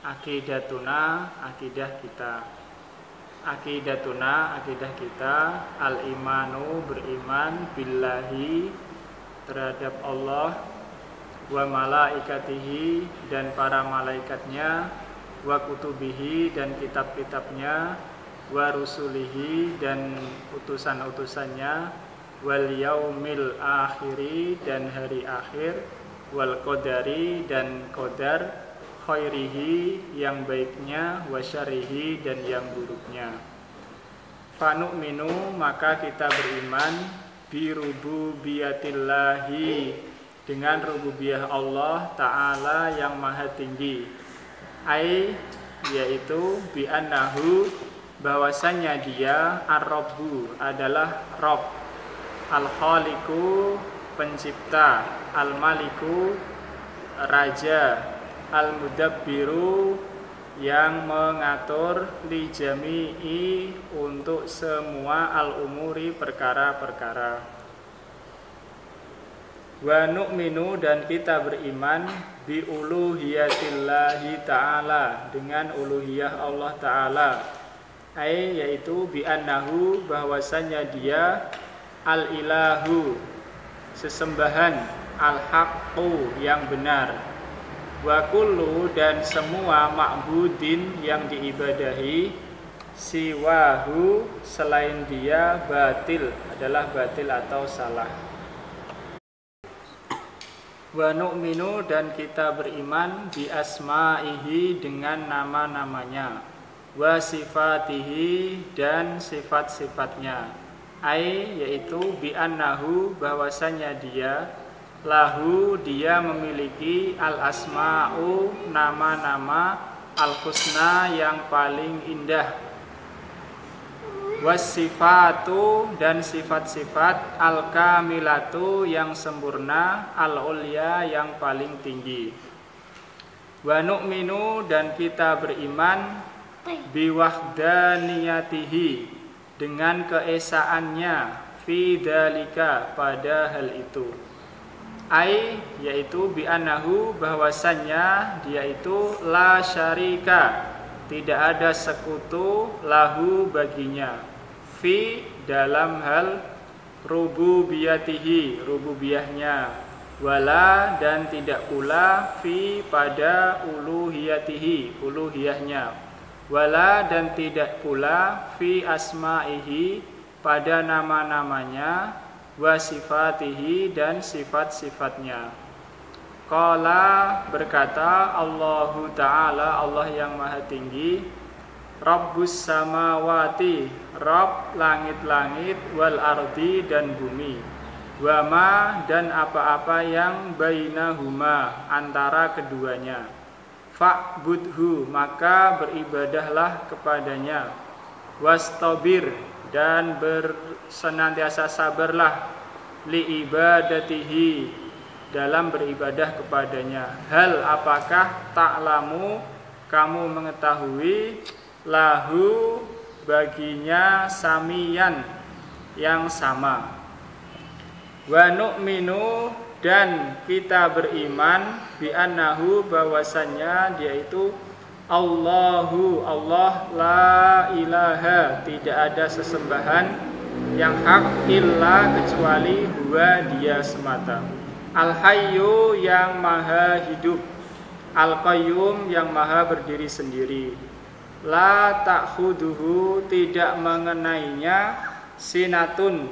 Aqidatuna, akidah kita. Aqidatuna, akidah kita. Al-imanu, beriman. Billahi, terhadap Allah. Wa malaikatihi, dan para malaikatnya. Wa kutubihi, dan kitab-kitabnya. Wa rusulihi, dan utusan-utusannya. Wal yaumil akhiri, dan hari akhir. Wal qadari, dan qadar. Khairihi, yang baiknya. Wa syarihi, dan yang buruknya. Fanu'minu, maka kita beriman. Bi rububiyatillahi, dengan rububiyah Allah Ta'ala yang maha tinggi. Yaitu bi annahu, bahwasannya dia ar-rabbu, adalah Rabb, al-khaliqu, pencipta, al-maliku, raja, al-mudabbiru, yang mengatur, li jami'i, untuk semua al-umuri, perkara-perkara. Wa nu'minu, dan kita beriman. Bi uluhiyatillahi ta'ala, dengan uluhiyah Allah Ta'ala. Yaitu bi annahu, bahwasannya dia al-ilahu, sesembahan, al-haqqu, yang benar. Wa kullu, dan semua ma'budin, yang diibadahi, siwahu, selain dia, batil, adalah batil atau salah. Wa nu'minu, dan kita beriman. Bi asma'ihi, dengan nama-namanya. Wa sifatihi, dan sifat-sifatnya. Yaitu bi annahu, bahwasannya dia, lahu, dia memiliki, al asma'u, nama-nama, al husna, yang paling indah. Wasifatu, dan sifat-sifat, al kamilatu, yang sempurna, al ulya, yang paling tinggi. Wa nu'minu, dan kita beriman. Biwahdaniyatihi, dengan keesaannya, fi dzalika, pada hal itu. Yaitu bi annahu, bahwasannya dia itu la syarika, tidak ada sekutu, lahu, baginya, fi, dalam hal rububiyatihi, rububiyahnya, wala, dan tidak pula, fi, pada uluhiyatihi, uluhiyahnya, wala, dan tidak pula, fi asma'ihi, pada nama-namanya, wa sifatihi, dan sifat-sifatnya. Qala, berkata Allahu Ta'ala, Allah yang maha tinggi. Rabbus samawati, Rabb langit-langit, wal ardi, dan bumi. Wa ma, dan apa-apa yang bainahuma, antara keduanya. Fa'budhu, maka beribadahlah kepadanya. Wastabir, dan senantiasa sabarlah. Li ibadatihi, dalam beribadah kepadanya. Hal, apakah, ta'lamu, kamu mengetahui, lahu, baginya, samian, yang sama. Wa nu'minu, dan kita beriman. Bi annahu, bahwasannya dia itu Allahu, Allah, la ilaha, tidak ada sesembahan yang hak illa, kecuali huwa, dia semata. Al-hayyu, yang maha hidup. Al-qayyum, yang maha berdiri sendiri. La ta'khuduhu, tidak mengenainya, sinatun,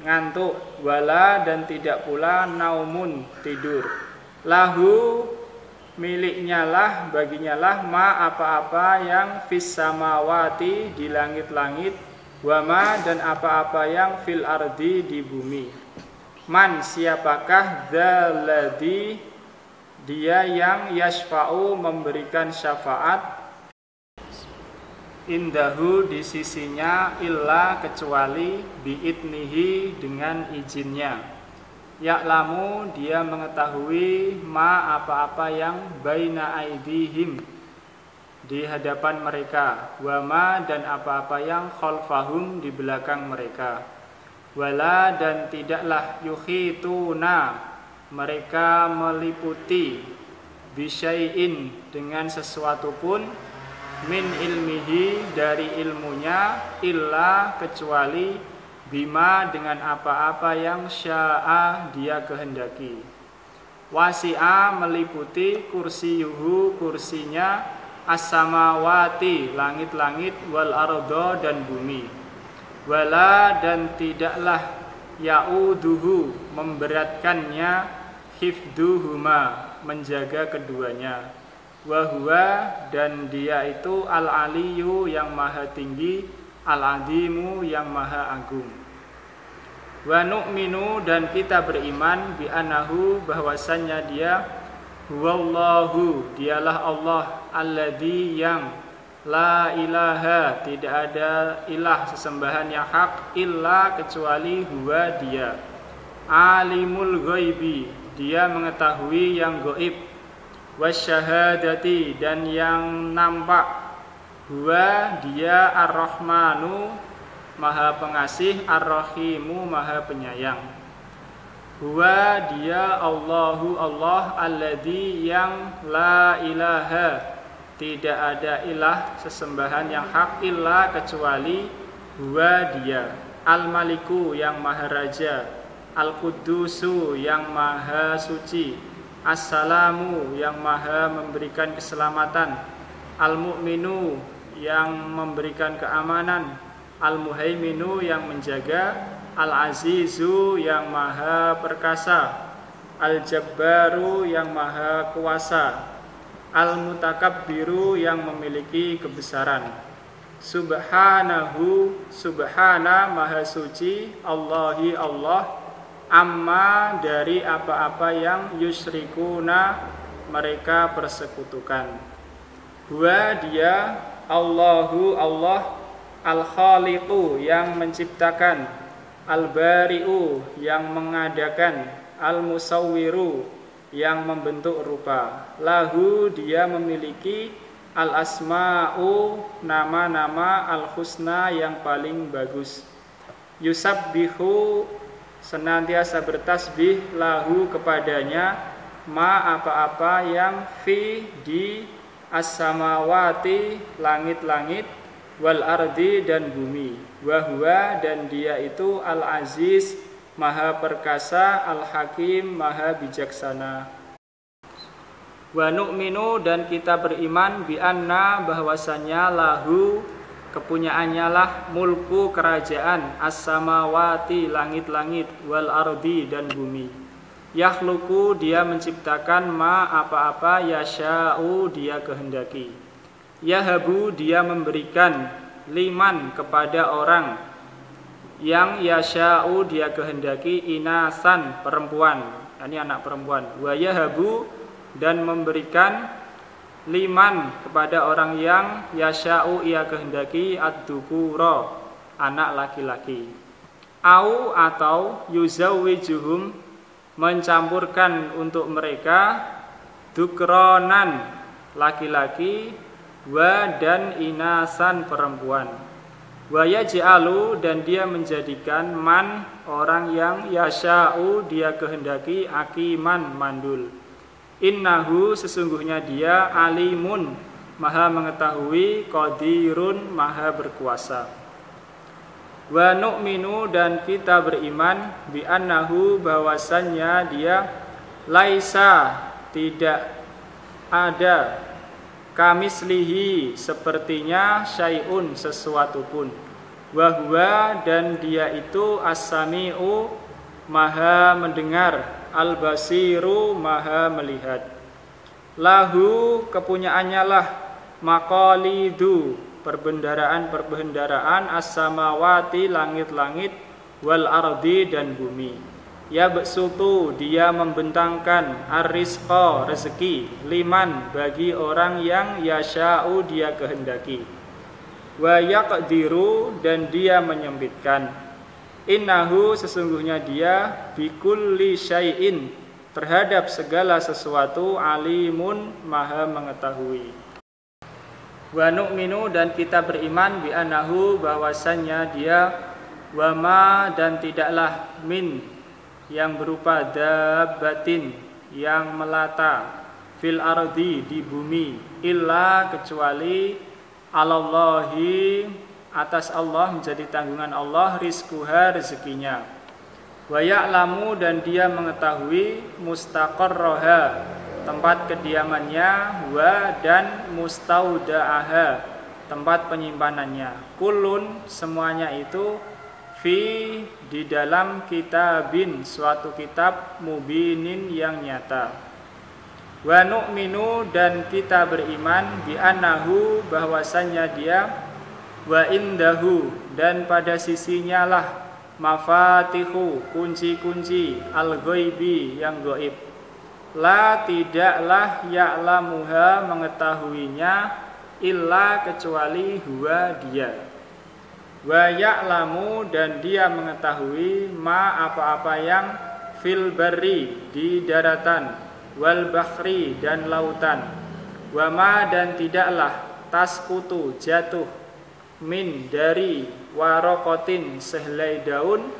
ngantuk, wala, dan tidak pula naumun, tidur. Lahu, miliknya lah, baginya lah, ma, apa-apa yang fis samawati, di langit-langit, wa ma, dan apa-apa yang fil ardi, di bumi. Man, siapakah, dzalladzi, dia yang yashfa'u, memberikan syafaat, indahu, di sisinya, illa, kecuali, biidnihi, dengan izinnya. Ya'lamu, dia mengetahui, ma, apa-apa yang baina aidihim, di hadapan mereka, wa ma, dan apa-apa yang khalfahum, di belakang mereka. Wala, dan tidaklah yukhituna, mereka meliputi, bisyai'in dengan sesuatu pun min ilmihi dari ilmunya illa kecuali bima dengan apa-apa yang sya'a dia kehendaki. Wasi'a meliputi kursiyuhu kursinya as-samawati langit-langit wal ardo dan bumi. Wala dan tidaklah ya'uduhu memberatkannya hifduhuma menjaga keduanya. Wahwa dan dia itu al-aliyu yang maha tinggi, al-adimu yang maha agung. Wa nu'minu dan kita beriman bi annahu bahwasannya dia huwallahu dialah Allah alladzi yang la ilaha tidak ada ilah sesembahan yang hak illa kecuali huwa dia. Alimul ghaibi dia mengetahui yang gaib, wasyahadati dan yang nampak. Huwa dia ar-Rahmanu maha pengasih, ar-Rahimu maha penyayang. Huwa dia Allahu Allah alladzi yang la ilaha tidak ada ilah sesembahan yang hak illa kecuali huwa dia. Al-Maliku yang maha raja, Al-Qudusu yang maha suci, As-Salamu yang maha memberikan keselamatan, Al-Mu'minu yang memberikan keamanan, Al-Muhaiminu yang menjaga, Al-Azizu yang maha perkasa, Al-Jabbaru yang maha kuasa, Al-Mutakabbiru yang memiliki kebesaran. Subhanahu subhana maha suci, Allahi Allah, amma dari apa-apa yang yusyrikuna mereka persekutukan. Huwa dia Allahu Allah al-Khaliqu yang menciptakan, al-Bari'u yang mengadakan, al-Musawwiru yang membentuk rupa. Lahu dia memiliki al-asma'u nama-nama al-husna yang paling bagus. Yusabbihu senantiasa bertasbih lahu kepadanya ma apa-apa yang fi di as-samawati langit-langit wal ardi dan bumi. Wa huwa dan dia itu al-aziz maha perkasa, al-hakim maha bijaksana. Wa nu'minu dan kita beriman bi anna bahwasanya lahu kepunyaannya lah mulku kerajaan as-samawati langit-langit wal ardi dan bumi. Yakhluqu dia menciptakan ma apa-apa yasha'u dia kehendaki. Yahabu dia memberikan liman kepada orang yang yasha'u dia kehendaki inasan perempuan, ini anak perempuan. Wa yahabu dan memberikan liman kepada orang yang yasha'u ia kehendaki ad-dzukura anak laki-laki. Au atau yuzawwijuhum mencampurkan untuk mereka dzukronan laki-laki wa dan inasan perempuan. Wa yaj'alu dan dia menjadikan man orang yang yasha'u dia kehendaki aqiman mandul. Innahu sesungguhnya dia alimun maha mengetahui, qadirun maha berkuasa. Wa nu'minu dan kita beriman bi annahu bahwasannya dia laisa tidak ada kamislihi sepertinya syai'un sesuatu pun. Wa huwa dan dia itu as-sami'u maha mendengar, al-basiru maha melihat. Lahu kepunyaannya lah maqalidu perbendaraan as-samawati langit-langit wal ardi dan bumi. Yabsutu dia membentangkan ar-rizqa rezeki liman bagi orang yang yasha'u dia kehendaki. Wa yaqdiru dan dia menyempitkan. Innahu sesungguhnya dia bikulli syai'in terhadap segala sesuatu alimun maha mengetahui. Wa nu'minu dan kita beriman bi annahu bahwasannya dia wa ma dan tidaklah min yang berupa dabbatin yang melata fil ardi di bumi, illa kecuali alallahi atas Allah, menjadi tanggungan Allah, rizquha rezekinya. Wa ya'lamu dan dia mengetahui mustaqarraha tempat kediamannya, wa dan mustaudaaha tempat penyimpanannya. Kullun semuanya itu fi di dalam kitabin suatu kitab mubinin yang nyata. Wa nu'minu dan kita beriman bi annahu bahwasannya dia, wa indahu dan pada sisinya lah, mafatihu kunci-kunci al-ghaibi yang gaib. La tidaklah ya'lamuha mengetahuinya illa kecuali huwa dia. Wa ya'lamu dan dia mengetahui ma apa-apa yang fil barri di daratan, wal bahri dan lautan, wa ma dan tidaklah tasqutu jatuh min dari warokotin sehelai daun,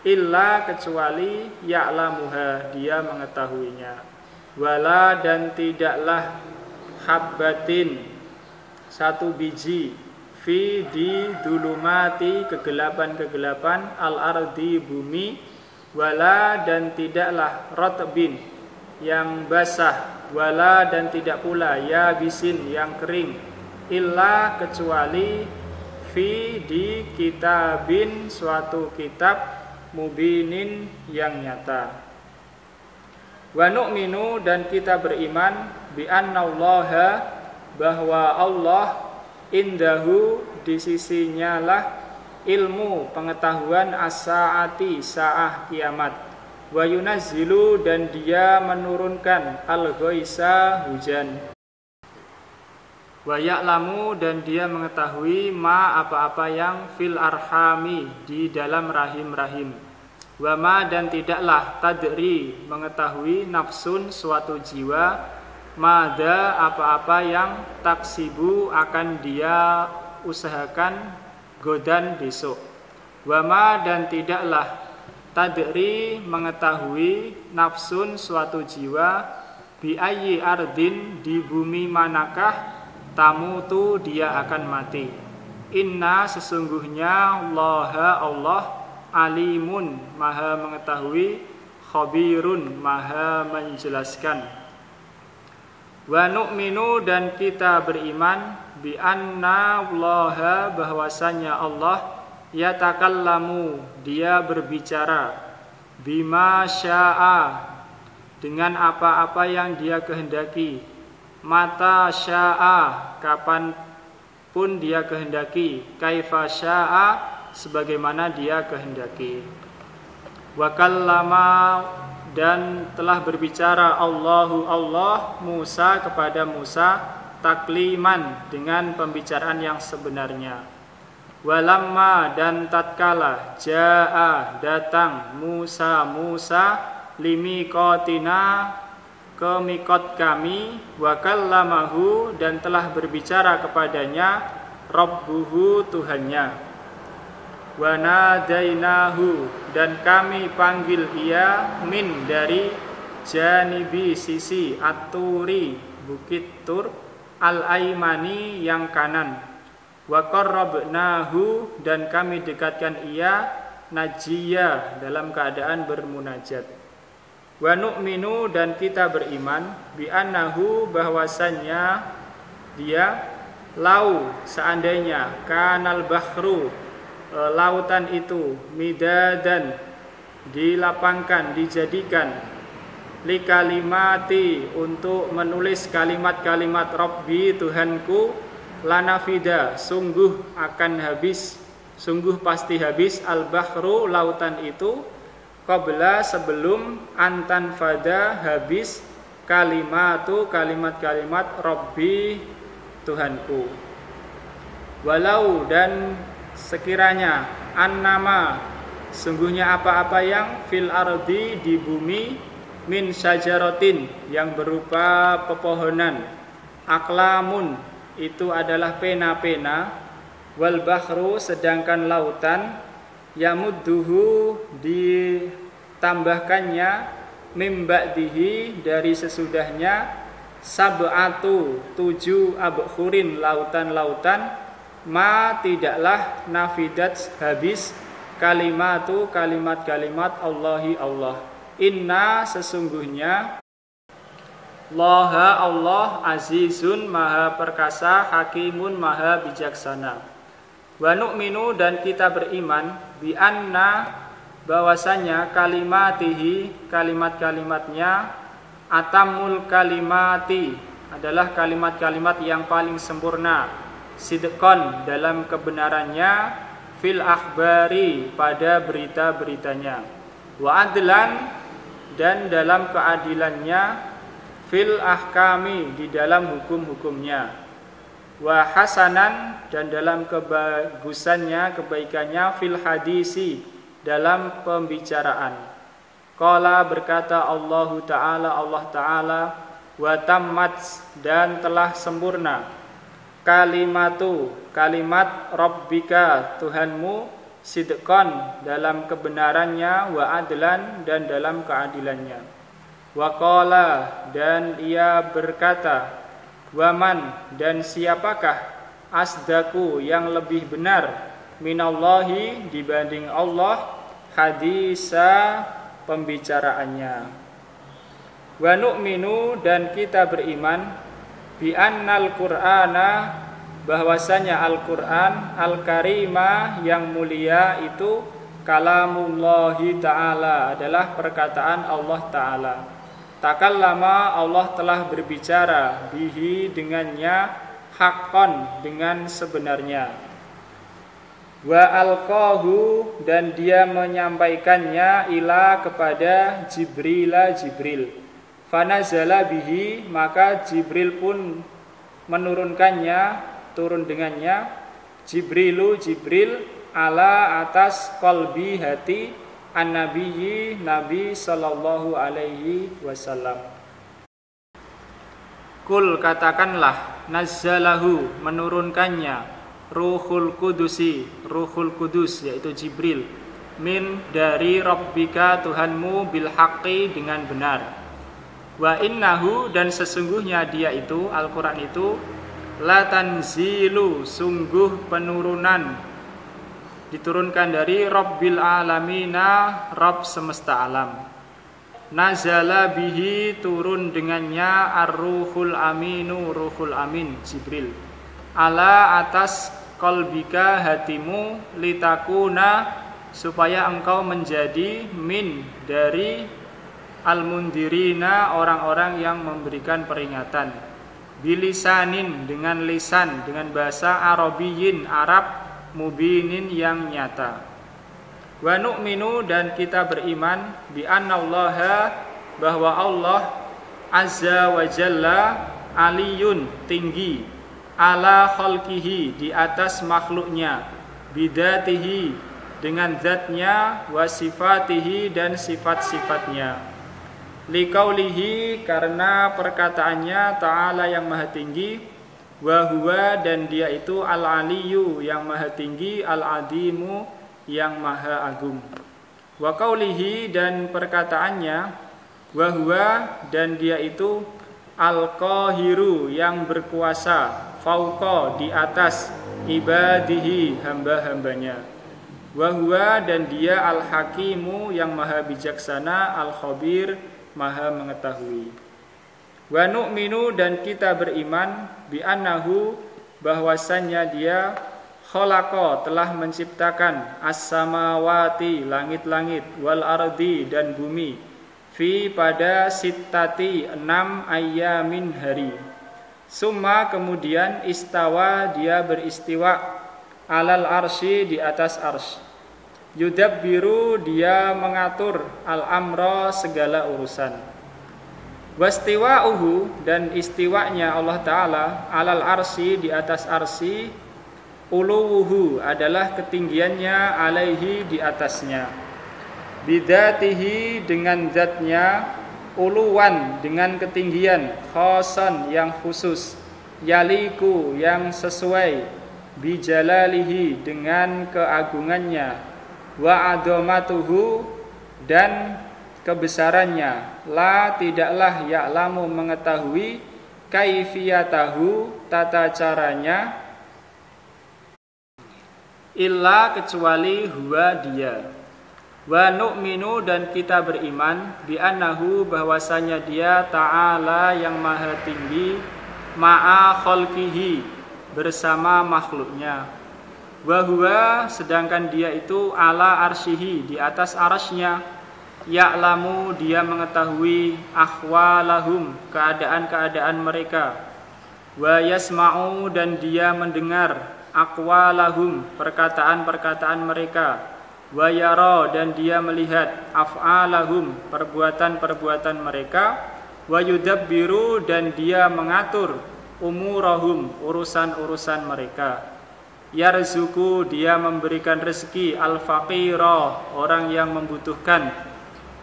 illa kecuali ya'lamuha dia mengetahuinya. Wala dan tidaklah habbatin satu biji fi di dulumati kegelapan-kegelapan al ardi bumi, wala dan tidaklah rotbin yang basah, wala dan tidak pula yabisin yang kering, illa kecuali fi di kitabin suatu kitab mubinin yang nyata. Wa nu'minu dan kita beriman bi annallaha bahwa Allah indahu di sisinya lah ilmu pengetahuan as-saati saah kiamat. Wa yunazzilu dan dia menurunkan al-ghaisa hujan. Wa ya'lamu dan dia mengetahui ma apa-apa yang fil arhami di dalam rahim-rahim. Wa ma dan tidaklah tadri mengetahui nafsun suatu jiwa, mada apa-apa yang taksibu akan dia usahakan godan besok. Wa ma dan tidaklah tadri mengetahui nafsun suatu jiwa, bi ayyi ardin di bumi manakah tamutu dia akan mati. Inna sesungguhnya Allah alimun maha mengetahui, khabirun maha menjelaskan. Wa nu'minu dan kita beriman bi anna Allah bahwasanya Allah yatakallamu dia berbicara, bima syaa dengan apa-apa yang dia kehendaki, mata syaa kapan pun dia kehendaki, kaifa syaa sebagaimana dia kehendaki. Wa kallama dan telah berbicara Allah Musa kepada Musa takliman dengan pembicaraan yang sebenarnya. Walamma dan tatkala jaa datang Musa limiqatina ke miqat kami, wa kallamahu dan telah berbicara kepadanya rabbuhu Tuhannya, wa nadainahu dan kami panggil ia min dari janibi sisi at-turi bukit Tur al-aimani yang kanan, wa qarrabnahu dan kami dekatkan ia najiya dalam keadaan bermunajat. Wa nu'minu dan kita beriman bi annahu bahwasannya dia lau seandainya kanal bahru lautan itu midadan dilapangkan dijadikan likalimati untuk menulis kalimat-kalimat Rabbi Tuhanku, lanafida sungguh akan habis, sungguh pasti habis al-bahru lautan itu, qabla sebelum antan fada habis kalimatu kalimat-kalimat Rabbi Tuhanku. Walau dan sekiranya annama sungguhnya apa-apa yang fil ardi di bumi min syajaratin yang berupa pepohonan, aklamun itu adalah pena-pena, wal bahru sedangkan lautan yamudduhu ditambahkannya mim ba'dihi dari sesudahnya sab'atu 7 abkhurin lautan-lautan ma tidaklah nafidat habis kalimatu kalimat-kalimat Allahi Allah. Inna sesungguhnya Laha Allah azizun maha perkasa, hakimun maha bijaksana. Wa nu'minu dan kita beriman bi anna bahwasanya kalimatihi kalimat-kalimatnya atamul kalimati adalah kalimat-kalimat yang paling sempurna, sidqon dalam kebenarannya, fil akhbari pada berita-beritanya, wa adlan dan dalam keadilannya, fil ahkami di dalam hukum-hukumnya, wa hasanan dan dalam kebagusannya, kebaikannya, fil hadisi dalam pembicaraan. Qala berkata Allah Ta'ala, wa tammat dan telah sempurna kalimatu kalimat Rabbika Tuhanmu, sidqan dalam kebenarannya, wa adlan dan dalam keadilannya. Wa qala dan ia berkata, waman dan siapakah asdaku yang lebih benar, minallahi dibanding Allah, hadisa pembicaraannya. Wa nu'minu dan kita beriman bi annal qur'ana bahwasanya Al-Qur'an Al-Karimah yang mulia itu kalamullahi ta'ala adalah perkataan Allah Ta'ala. Takallama Allah telah berbicara bihi dengannya, haqqan dengan sebenarnya. Wa alqahu dan dia menyampaikannya ila kepada Jibril. Fanazala bihi maka Jibril pun menurunkannya, turun dengannya, Jibril ala atas qalbi hati an-nabiyyi Nabi sallallahu alaihi wasallam. Kul katakanlah, nazzalahu menurunkannya, Ruhul Kudus yaitu Jibril, min dari Rabbika Tuhanmu, bil haqqi dengan benar. Wa innahu dan sesungguhnya dia itu Al-Qur'an itu la tanzilu sungguh penurunan diturunkan dari Rabbil Alamina, Rabb semesta alam. Nazala bihi turun dengannya ar-ruhul aminu, ruhul amin Jibril, ala atas qalbika hatimu, litakuna supaya engkau menjadi min dari al-mundirina orang-orang yang memberikan peringatan, bilisanin dengan lisan, dengan bahasa Arabiyin Arab, mubinin yang nyata. Wa nu'minu dan kita beriman bi annallaha bahwa Allah azza wa jalla aliyun tinggi, ala khalqihi di atas makhluknya, bidatihi dengan zatnya, wa sifatihi dan sifat-sifatnya, liqaulihi karena perkataannya ta'ala yang maha tinggi, wa huwa dan dia itu al-aliyu yang maha tinggi, al-adimu yang maha agung. Wa qaulihi dan perkataannya, wa huwa dan dia itu al-qahiru yang berkuasa, fauqa di atas, ibadihi hamba-hambanya. Wa huwa dan dia al-hakimu yang maha bijaksana, al-khabir maha mengetahui. Wa nu'minu dan kita beriman bi annahu bahwasannya dia khalaqa telah menciptakan as-samawati langit-langit, wal ardi dan bumi, fi pada sittati 6 ayyamin hari. Summa kemudian istawa dia beristiwa, alal arsy di atas arsy. Yudabbiru dia mengatur al-amra segala urusan. Wastiwa'uhu dan istiwanya Allah Ta'ala alal arsy di atas arsy, uluwuhu adalah ketinggiannya, alaihi di atasnya, bidatihi dengan zatnya, uluwan dengan ketinggian, khoson yang khusus, yaliku yang sesuai, bijalalihi dengan keagungannya, wa adomatuhu dan kebesarannya, la tidaklah ya'lamu mengetahui, kaifiyatahu tata caranya, illa kecuali huwa dia. Wa nu'minu dan kita beriman bi annahu bahwasanya dia ta'ala yang maha tinggi, ma'a khalqihi bersama makhluknya. Wa huwa sedangkan dia itu ala arsyihi di atas arasnya. Ya'lamu dia mengetahui ahwalahum keadaan-keadaan mereka. Wa yasma'u dan dia mendengar aqwalahum perkataan-perkataan mereka. Wa yara dan dia melihat af'alahum perbuatan-perbuatan mereka. Wa yudabbiru dan dia mengatur umurahum urusan-urusan mereka. Yarzuku dia memberikan rezeki al-faqira orang yang membutuhkan.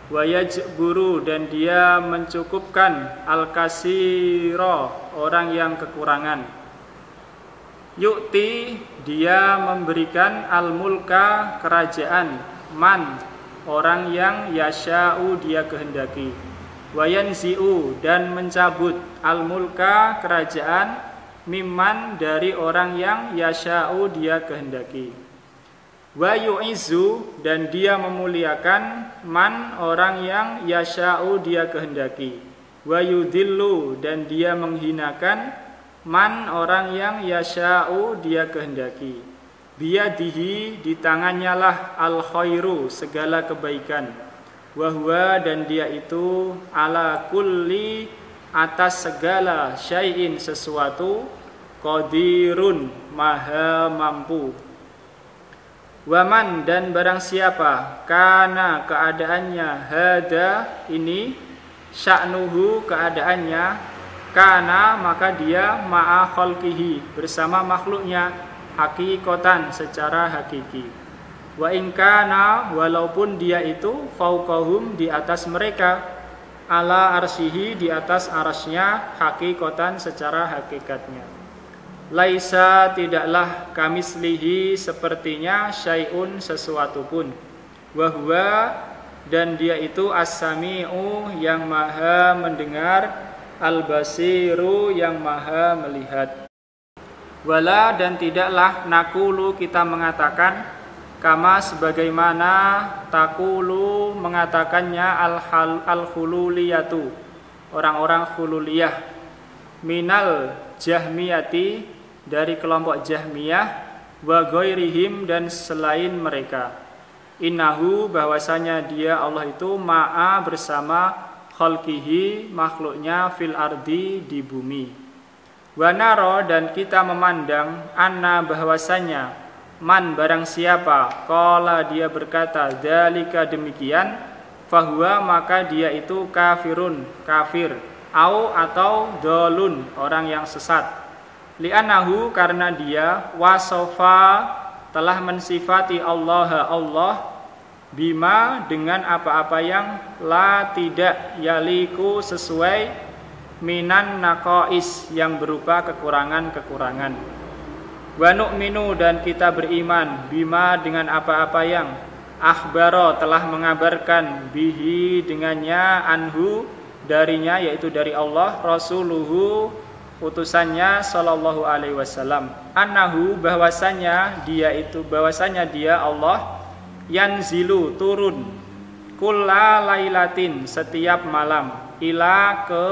Wa yajburu dan dia mencukupkan al-kasira orang yang kekurangan. Yu'ti dia memberikan al-mulka kerajaan, man orang yang yasha'u dia kehendaki. Wa yanzi'u dan mencabut al-mulka kerajaan, mimman dari orang yang yasha'u dia kehendaki. Wa yu'izzu dan dia memuliakan man orang yang yasha'u dia kehendaki. Wa yudhillu dan dia menghinakan man orang yang yasha'u dia kehendaki. Biyadihi di tangannya lah al khairu segala kebaikan. Wa huwa dan dia itu ala kulli atas segala syai'in sesuatu, qadirun maha mampu. Waman dan barang siapa kana keadaannya hada ini sya'nuhu keadaannya kana maka dia ma'a khalqihi bersama makhluknya hakikatan secara hakiki. Wa in kana walaupun dia itu fauqahum di atas mereka ala arsyihi di atas arasnya hakikatan secara hakikatnya. Laisa tidaklah kamislihi sepertinya syai'un sesuatu pun. Wa huwa dan dia itu as-sami'u yang maha mendengar, al-basiru yang maha melihat. Wala dan tidaklah nakulu kita mengatakan kama sebagaimana takulu mengatakannya al-khululiyatu orang-orang khululiyah minal jahmiyati dari kelompok Jahmiyah wa ghairihim dan selain mereka. Innahu bahwasanya dia Allah itu ma'a bersama khalqihi makhluknya fil ardi di bumi. Wa naro dan kita memandang anna bahwasanya man barang siapa qala dia berkata dzalika demikian fahuwa maka dia itu kafirun kafir au atau dolun orang yang sesat. Li'annahu karena dia wasofa telah mensifati Allah bima dengan apa-apa yang la tidak yaliku sesuai minan naqais yang berupa kekurangan-kekurangan. Wa nu'minu dan kita beriman bima dengan apa-apa yang akhbaro telah mengabarkan bihi dengannya anhu darinya yaitu dari Allah rasuluhu utusannya sallallahu alaihi wasallam annahu bahwasanya dia Allah yanzilu turun kulla lailatin setiap malam ila ke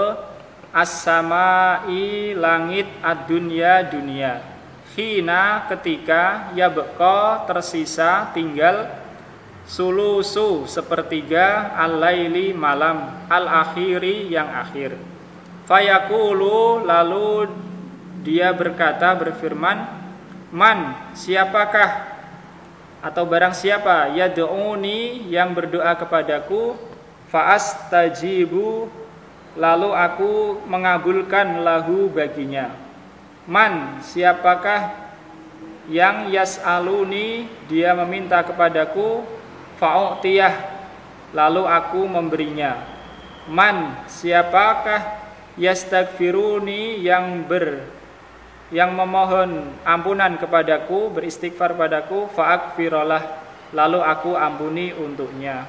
as-samai langit ad-dunya dunia hina ketika yabqa tersisa tinggal sulusu sepertiga al-laili malam al-akhiri yang akhir. Fayaqulu lalu dia berkata berfirman man siapakah atau barang siapa yad'uni yang berdoa kepadaku fa'astajibu lalu aku mengabulkan lahu baginya. Man siapakah yang yas'aluni dia meminta kepadaku fa'u'tiyah lalu aku memberinya. Man siapakah yastaghfiruni yang memohon ampunan kepadaku beristighfar padaku fa'aghfirullah lalu aku ampuni untuknya.